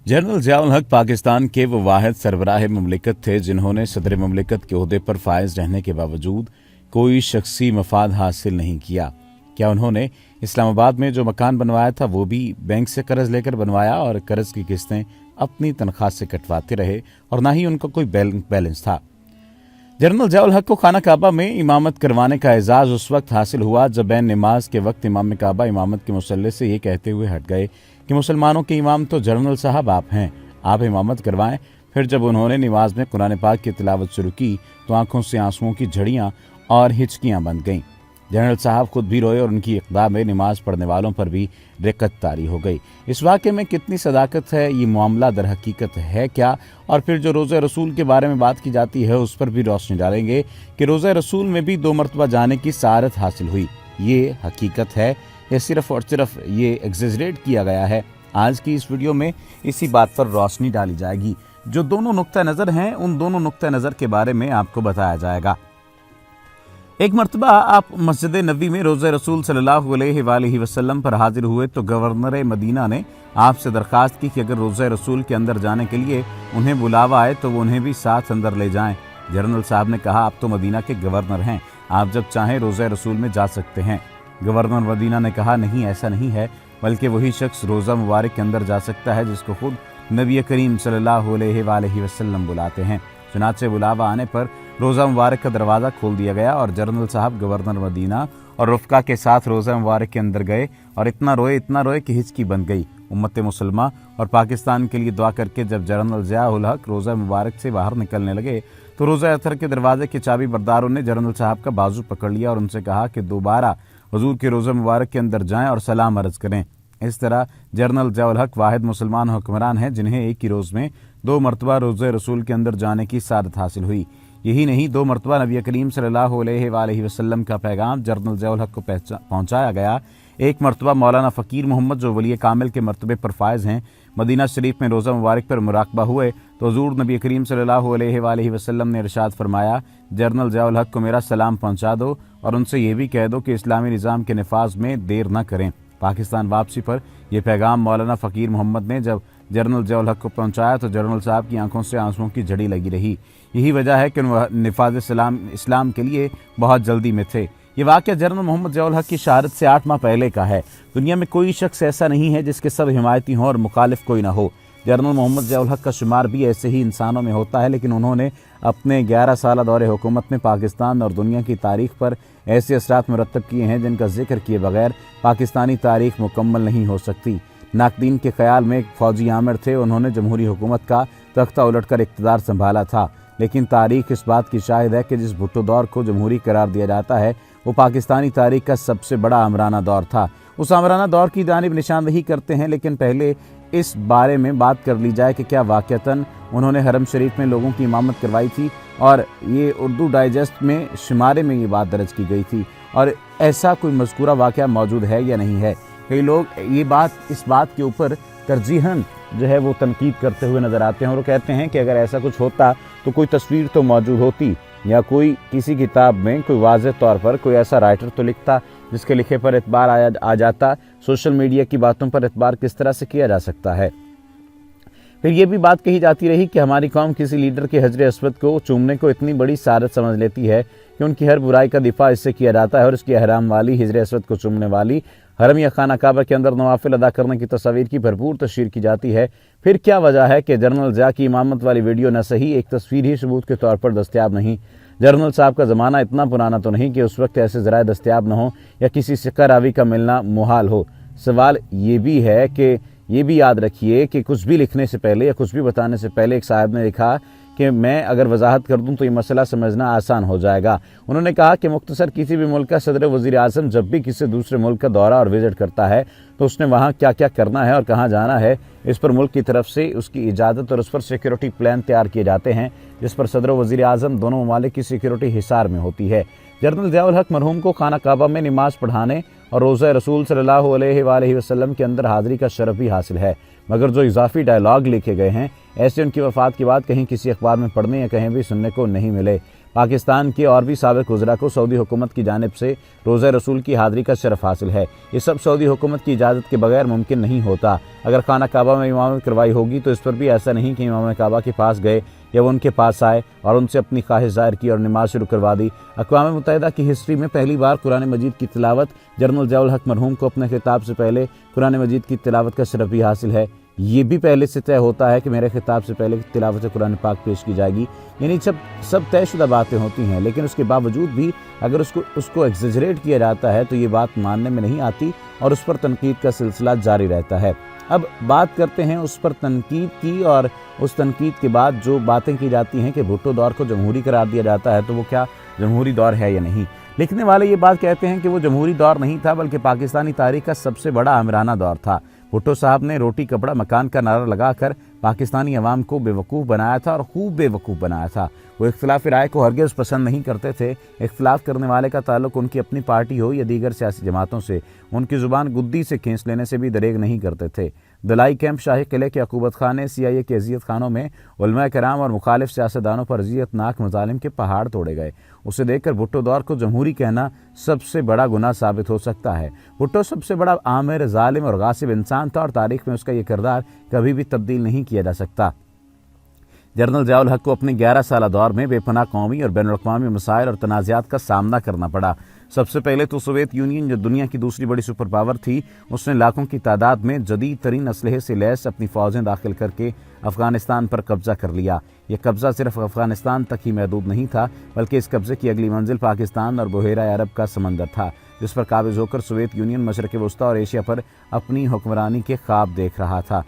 General Ziaul हक पाकिस्तान के वो वाहिद सरबराह मुमलिकत थे जिन्होंने सदर मुमलिकत के ओहदे पर फायज रहने के बावजूद कोई शख्सी मफाद हासिल नहीं किया। क्या उन्होंने इस्लामाबाद में जो मकान बनवाया था वो भी बैंक से कर्ज लेकर बनवाया और कर्ज की किस्तें अपनी तनख्वाह से कटवाते रहे और ना ही उनका कोई बैंक बैलेंस था। जनरल ज़ियाउल हक को खाना काबा में इमामत करवाने का एजाज़ उस वक्त हासिल हुआ जब बैन नमाज के वक्त इमाम काबा इमामत के मुसल्ले से ये कहते हुए हट गए कि मुसलमानों के इमाम तो जनरल साहब आप हैं, आप इमामत करवाएं। फिर जब उन्होंने नमाज में कुरान पाक की तिलावत शुरू की तो आंखों से आंसुओं की झड़ियां और हिचकियां बन गईं। जनरल साहब खुद भी रोए और उनकी इक़्दा में नमाज पढ़ने वालों पर भी रिक्कत तारी हो गई। इस वाक़े में कितनी सदाकत है, ये मामला दर हकीकत है क्या, और फिर जो रोज़ा रसूल के बारे में बात की जाती है उस पर भी रोशनी डालेंगे कि रोज़ा रसूल में भी 2 मरतबा जाने की सआदत हासिल हुई। ये हकीकत है या सिर्फ और सिर्फ ये एग्जेजरेट किया गया है? आज की इस वीडियो में इसी बात पर रोशनी डाली जाएगी। जो दोनों नुक्ता नज़र हैं उन दोनों नुक्ता नज़र के बारे में आपको बताया जाएगा। एक मरतबा आप मस्जिद नबी में रोज़े रसूल सल्लल्लाहु अलैहि वसल्लम पर हाजिर हुए तो गवर्नर मदीना ने आपसे दरख्वास्त की कि अगर रोज़े रसूल के अंदर जाने के लिए उन्हें बुलावा आए तो वो उन्हें भी साथ अंदर ले जाएं। जनरल साहब ने कहा, आप तो मदीना के गवर्नर हैं, आप जब चाहें रोज़े रसूल में जा सकते हैं। गवर्नर मदीना ने कहा, नहीं, ऐसा नहीं है, बल्कि वही शख्स रोज़ा मुबारक के अंदर जा सकता है जिसको खुद नबी करीम सल्लल्लाहु अलैहि वसल्लम बुलाते हैं। चुनाचे बुलावा आने पर रोज़ा मुबारक का दरवाज़ा खोल दिया गया और जनरल साहब गवर्नर मदीना और रुफ़का के साथ रोज़ा मुबारक के अंदर गए और इतना रोए कि हिचकी बन गई। उम्मत मुसलमा और पाकिस्तान के लिए दुआ करके जब जनरल ज़ियाउल हक रोज़ा मुबारक से बाहर निकलने लगे तो रोज़ा अतर के दरवाजे के चाबी बरदारों ने जनरल साहब का बाजू पकड़ लिया और उनसे कहा कि दोबारा हुजूर के रोज़ा मुबारक के अंदर जाएं और सलाम अर्ज़ करें। इस तरह जनरल ज़ियाउल हक वाहिद मुसलमान हुक्मरान हैं जिन्हें एक ही रोज़ में 2 मरतबा रोज़े रसूल के अंदर जाने की सआदत हासिल हुई। यही नहीं, 2 मरतबा नबी करीम सल्लल्लाहु अलैहि वसल्लम का पैगाम जनरल ज़ियाउल हक को पहुँचाया गया। एक मरतबा मौलाना फ़कीर मोहम्मद जो वली कामिल के मरतबे पर फायज़ हैं मदीना शरीफ में रोज़ा मुबारक पर मुराकबा हुए तो हुज़ूर नबी करीम सल्लल्लाहु अलैहि वसल्लम ने इरशाद फरमाया, जनरल ज़ियाउल हक को मेरा सलाम पहुँचा दो और उनसे ये भी कह दो कि इस्लामी निज़ाम के नफाज में देर न करें। पाकिस्तान वापसी पर यह पैगाम मौलाना फ़कीर मोहम्मद ने जब जनरल ज़ियाउल हक को पहुँचाया तो जनरल साहब की आंखों से आंसुओं की झड़ी लगी रही। यही वजह है कि वह निफाज इस्लाम के लिए बहुत जल्दी में थे। ये वाक़या जनरल मोहम्मद ज़ियाउल हक की शहादत से 8 माह पहले का है। दुनिया में कोई शख्स ऐसा नहीं है जिसके सब हिमायती हों और मुखालिफ कोई ना हो। जनरल मोहम्मद ज़ियाउल हक का शुमार भी ऐसे ही इंसानों में होता है, लेकिन उन्होंने अपने 11 साल दौरे हुकूमत में पाकिस्तान और दुनिया की तारीख पर ऐसे असरात मुरतब किए हैं जिनका जिक्र किए बगैर पाकिस्तानी तारीख मुकम्मल नहीं हो सकती। नाकदीन के ख्याल में एक फ़ौजी आमिर थे, उन्होंने जमहूरी हुकूमत का तख्ता उलटकर इक़्तिदार संभाला था, लेकिन तारीख इस बात की शाहिद है कि जिस भुट्टो दौर को जमहूरी करार दिया जाता है वो पाकिस्तानी तारीख का सबसे बड़ा आमराना दौर था। उस आमराना दौर की जानिब निशानदही करते हैं, लेकिन पहले इस बारे में बात कर ली जाए कि क्या वाक़तन उन्होंने हरम शरीफ में लोगों की इमामत करवाई थी, और ये उर्दू डाइजेस्ट में शुमारे में ये बात दर्ज की गई थी, और ऐसा कोई मज़कूरा वाक़या मौजूद है या नहीं है। कई लोग इस बात के ऊपर तरजीहन जो है वो तनकीद करते हुए नज़र आते हैं और वो कहते हैं कि अगर ऐसा कुछ होता तो कोई तस्वीर तो मौजूद होती या कोई किसी किताब में कोई वाज़ेह तौर पर कोई ऐसा राइटर तो लिखता जिसके लिखे पर एतबार आ जाता। सोशल मीडिया की बातों पर एतबार किस तरह से किया जा सकता है? फिर ये भी बात कही जाती रही कि हमारी कौम किसी लीडर के हजर अस्वद को चूमने को इतनी बड़ी सआदत समझ लेती है कि उनकी हर बुराई का दिफा इससे किया जाता है और इसकी अहराम वाली हजर अस्वद को चूमने वाली हरम या खाना काबा के अंदर नवाफिल अदा करने की तस्वीर की भरपूर तशहीर की जाती है। फिर क्या वजह है कि जनरल ज़िया की इमामत वाली वीडियो न सही एक तस्वीर ही सबूत के तौर पर दस्तयाब नहीं? जनरल साहब का ज़माना इतना पुराना तो नहीं कि उस वक्त ऐसे ज़राए दस्तयाब न हो या किसी सिक्का रावी का मिलना मुहाल हो। सवाल ये भी है कि ये भी याद रखिए कि कुछ भी लिखने से पहले या कुछ भी बताने से पहले एक साहब ने लिखा कि मैं अगर वजाहत कर दूं तो ये मसला समझना आसान हो जाएगा। उन्होंने कहा कि मुख्तसर किसी भी मुल्क का सदर वज़ीर आज़म जब भी किसी दूसरे मुल्क का दौरा और विजिट करता है तो उसने वहाँ क्या क्या करना है और कहाँ जाना है, इस पर मुल्क की तरफ से उसकी इजाज़त और उस पर सिक्योरिटी प्लान तैयार किए जाते हैं, जिस पर सदर वज़ीर आज़म दोनों ममालिक की सिक्योरिटी हिसार में होती है। जनरल ज़ियाउल हक मरहूम को खाना काबा में नमाज पढ़ाने और रोज़ा रसूल सल्लल्लाहु अलैहि वसल्लम के अंदर हाज़िरी का शरफ भी हासिल है, मगर जो इजाफी डायलॉग लिखे गए हैं ऐसे उनकी वफ़ात के बाद कहीं किसी अखबार में पढ़ने या कहीं भी सुनने को नहीं मिले। पाकिस्तान के और भी साबिक वज़रा को सऊदी हुकूमत की जानिब से रोज़ा रसूल की हाज़िरी का शरफ हासिल है। ये सब सऊदी हुकूमत की इजाज़त के बगैर मुमकिन नहीं होता। अगर खाना काबा में इमामत करवाई होगी तो इस पर भी ऐसा नहीं कि इमाम काबा के पास गए या वो उनके पास आए और उनसे अपनी ख्वाहिश ज़ाहिर की और नमाज शुरू करवा दी। अक़वाम मुत्तहिदा की हिस्ट्री में पहली बार कुरान मजीद की तिलावत जनरल ज़िया उल हक़ मरहूम को अपने खिताब से पहले कुरान मजीद की तिलावत का शरफ भी हासिल है। ये भी पहले से तय होता है कि मेरे खिताब से पहले तिलावत कुरान पाक पेश की जाएगी। यानी सब तयशुदा बातें होती हैं, लेकिन उसके बावजूद भी अगर उसको एग्जेजरेट किया जाता है तो ये बात मानने में नहीं आती और उस पर तनकीद का सिलसिला जारी रहता है। अब बात करते हैं उस पर तनकीद की, और उस तनकीद के बाद जो बातें की जाती हैं कि भुट्टो दौर को जमहूरी करार दिया जाता है, तो वो क्या जमहूरी दौर है या नहीं। लिखने वाले ये बात कहते हैं कि वो जमहूरी दौर नहीं था, बल्कि पाकिस्तानी तारीख का सबसे बड़ा आमिराना दौर था। भुट्टो साहब ने रोटी कपड़ा मकान का नारा लगाकर पाकिस्तानी अवाम को बेवकूफ़ बनाया था और खूब बेवकूफ़ बनाया था। वो इख्तिलाफ़ राय को हरगिज़ पसंद नहीं करते थे। इख्तिलाफ़ करने वाले का ताल्लुक उनकी अपनी पार्टी हो या दीगर सियासी जमातों से उनकी ज़ुबान गुद्दी से खींच लेने से भी दरेग नहीं करते थे। दलाई कैंप, शाही किले के अकूबत खाने, CIA के अजियत खानों में उलमा कराम और मुखालिफ सियासतदानों पर अजियतनाक मज़ालिम के पहाड़ तोड़े गए। उसे देखकर भुट्टो दौर को जमहूरी कहना सबसे बड़ा गुनाह साबित हो सकता है। भुट्टो सबसे बड़ा आमिर, जालिम और गासिब इंसान था और तारीख में उसका ये किरदार कभी भी तब्दील नहीं किया जा सकता। जनरल ज़िया उल हक़ को अपने 11 साला दौर में बेपनाह कौमी और बैनुल-अक़वामी मसाइल और तनाज़ात का सामना करना पड़ा। सबसे पहले तो सोवियत यूनियन, जो दुनिया की दूसरी बड़ी सुपर पावर थी, उसने लाखों की तादाद में जदीद तरीन असलहे से लैस अपनी फ़ौजें दाखिल करके अफ़गानिस्तान पर कब्ज़ा कर लिया। यह कब्ज़ा सिर्फ अफ़गानिस्तान तक ही महदूद नहीं था, बल्कि इस कब्ज़े की अगली मंजिल पाकिस्तान और बहेरा अरब का समंदर था, जिस पर काबिज़ होकर सोवियत यूनियन मशरक़ वस्ता और एशिया पर अपनी हुक्मरानी के ख्वाब देख रहा था।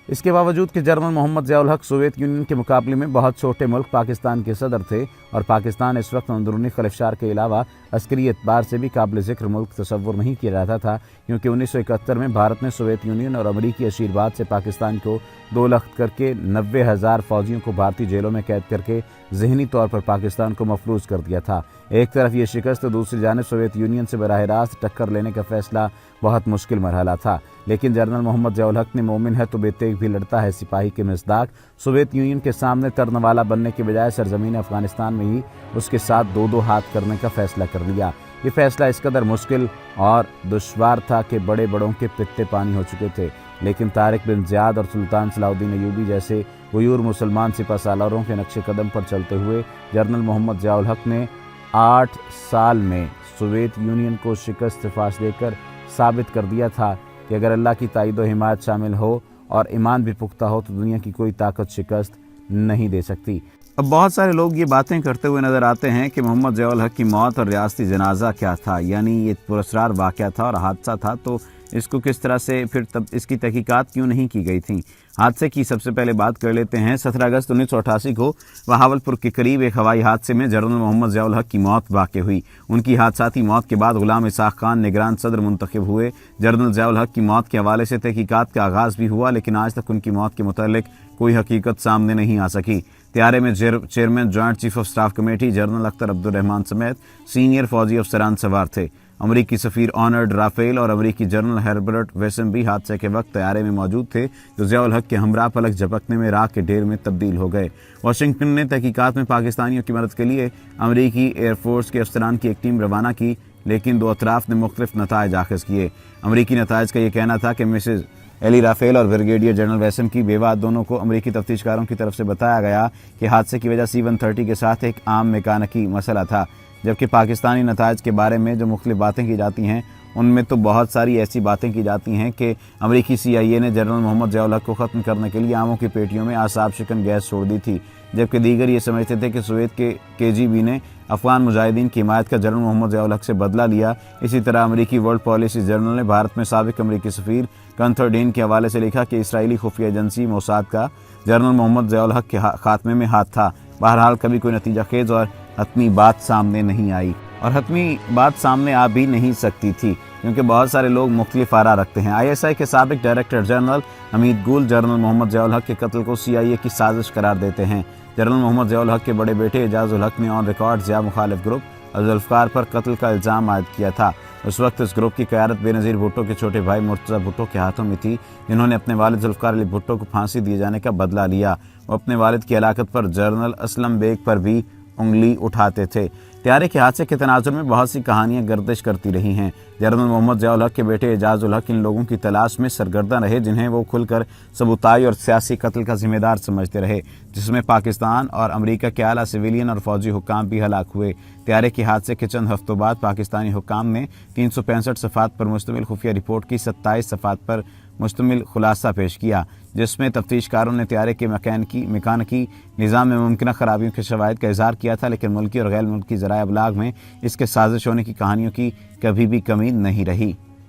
इसके बावजूद कि जनरल मोहम्मद ज़िया उल हक़ सोवियत यूनियन के मुकाबले में बहुत छोटे मुल्क पाकिस्तान के सदर थे और पाकिस्तान इस वक्त अंदरूनी खलिफशार के अलावा अस्करी एतबार से भी काबिल ज़िक्र मुल्क तसव्वुर नहीं किया जाता था, क्योंकि 1971 में भारत ने सोवियत यूनियन और अमरीकी आशीर्वाद से पाकिस्तान को 2 लख्त करके 90,000 फ़ौजियों को भारतीय जेलों में कैद करके ज़हनी तौर पर पाकिस्तान को मफलूज कर दिया था। एक तरफ ये शिकस्त तो दूसरी जानिब सोवियत यूनियन से बराह रास्त टक्कर लेने का फैसला बहुत मुश्किल मरहला था। लेकिन जनरल मोहम्मद ज़िया उल हक़ ने मोमिन है तो बेतेग भी लड़ता है सिपाही के मिसदाक सोवियत यूनियन के सामने तरनवाला बनने के बजाय सरजमीन अफ़गानिस्तान में ही उसके साथ 2-2 हाथ करने का फैसला कर लिया। ये फैसला इस कदर मुश्किल और दुश्वार था कि बड़े बड़ों के पित्ते पानी हो चुके थे, लेकिन तारिक बिन ज़ियाद और सुल्तान सलाहुद्दीन अयूबी जैसे गयूर मुसलमान सिपहसालारों के नक्शे कदम पर चलते हुए जनरल मोहम्मद ज़िया उल हक़ ने 8 साल में सोवियत यूनियन को शिकस्त फाश देकर साबित कर दिया था कि अगर अल्लाह की ताईद व हिमायत शामिल हो और ईमान भी पुख्ता हो तो दुनिया की कोई ताकत शिकस्त नहीं दे सकती। अब बहुत सारे लोग ये बातें करते हुए नज़र आते हैं कि मोहम्मद ज़िया उल हक़ की मौत और रियासती जनाजा क्या था, यानी ये पुरस्कार वाक़या था और हादसा था, तो इसको किस तरह से फिर तब इसकी तहकीकात क्यों नहीं की गई थी। हादसे की सबसे पहले बात कर लेते हैं। 17 अगस्त 1988 को बहावलपुर के करीब एक हवाई हादसे में जनरल मोहम्मद ज़िया उल हक़ की मौत वाक़ हुई। उनकी हादसाती मौत के बाद गुलाम इसाक़ खान निगरान सदर मुंतखब हुए। जनरल ज़िया उल हक़ की मौत के हवाले से तहकीकात का आगाज़ भी हुआ, लेकिन आज तक उनकी मौत के मुतालिक कोई हकीकत सामने नहीं आ सकी। त्यारे में chairman joint chief of staff committee general Akhtar Abdurrahman समेत सीनियर फौजी अफसरान सवार थे। अमरीकी सफ़ीर ऑनर्ड राफेल और अमरीकी जनरल हर्बर्ट वेसम भी हादसे के वक्त तैयारे में मौजूद थे, जो ज़िया उल हक़ के हमरा पलक झपकने में राख के ढेर में तब्दील हो गए। वाशिंगटन ने तहकीकात में पाकिस्तानियों की मदद के लिए अमरीकी एयरफोर्स के अफसरान की एक टीम रवाना की, लेकिन 2 अतराफ ने मुख्तलिफ नताइज आखिज़ किए। अमरीकी नताइज का ये कहना था कि मिसेज एली राफेल और ब्रिगेडियर जनरल वैसम की बेवा दोनों को अमरीकी तफ्तीशकारों की तरफ से बताया गया कि हादसे की वजह C-130 के साथ एक आम मैकेनिकी मसला था, जबकि पाकिस्तानी नताइज के बारे में जो मुख्तलिफ बातें की जाती हैं उनमें तो बहुत सारी ऐसी बातें की जाती हैं कि अमरीकी CIA ने जनरल मोहम्मद ज़िया उल हक़ को ख़त्म करने के लिए आमों की पेटियों में आसाब शिकन गैस छोड़ दी थी, जबकि दीगर ये समझते थे कि सोवियत के KGB ने अफ़गान मुजाहिदीन की हिमायत का जनरल मोहम्मद ज़िया उल हक़ से बदला लिया। इसी तरह अमरीकी वर्ल्ड पॉलिसी जर्नल ने भारत में साबिक अमरीकी सफ़ीर कंथर डीन के हवाले से लिखा कि इसराइली खुफिया एजेंसी मोसाद का जनरल मोहम्मद ज़िया उल हक़ के खात्मे में हाथ था। बहरहाल कभी कोई नतीजा खेज और हतमी बात सामने नहीं आई, और हतमी बात सामने आ भी नहीं सकती थी, क्योंकि बहुत सारे लोग मुख्तलिफ आरा रखते हैं। ISI के साबिक डायरेक्टर जनरल हमीद गुल जनरल मोहम्मद ज़िया उल हक़ के कत्ल को CIA की साजिश करार देते हैं। जनरल मोहम्मद ज़िया उल हक़ के बड़े बेटे एजाज उल हक़ ने ऑन रिकॉर्ड ज़िया मुखालिफ ग्रुप और जुल्फ़िकार पर कत्ल का इल्ज़ाम आयद किया था। उस वक्त इस ग्रुप की क़यादत बेनज़ीर भुट्टो के छोटे भाई मुर्तज़ा भुट्टो के हाथों में थी, जिन्होंने अपने वालिद जुल्फ़िकार अली भुट्टो को फांसी दिए जाने का बदला लिया। वो अपने वालिद की हलाकत पर जनरल असलम बेग पर भी انگلی اٹھاتے تھے۔ طیارے کے حادثے کے تناظر میں بہت سی کہانیاں گردش کرتی رہی ہیں۔ جنرل محمد ضیاء الحق کے بیٹے اعجاز الحق ان لوگوں کی تلاش میں سرگرداں رہے جنہیں وہ کھل کر سبوتائی اور سیاسی قتل کا ذمہ دار سمجھتے رہے، جس میں پاکستان اور امریکہ کے اعلیٰ سویلین اور فوجی حکام بھی ہلاک ہوئے۔ طیارے کے حادثے کے چند ہفتوں بعد پاکستانی حکام نے 365 صفحات پر مشتمل خفیہ رپورٹ کی 27 صفحات پر مشتمل خلاصہ پیش کیا، جس میں تفتیش کاروں نے طیارے کے میکانیکی نظام میں ممکنہ خرابیوں کے شواہد کا اظہار کیا تھا، لیکن ملکی اور غیر ملکی ذرائع ابلاغ میں اس کے سازش ہونے کی کہانیوں کی کبھی بھی کمی نہیں رہی۔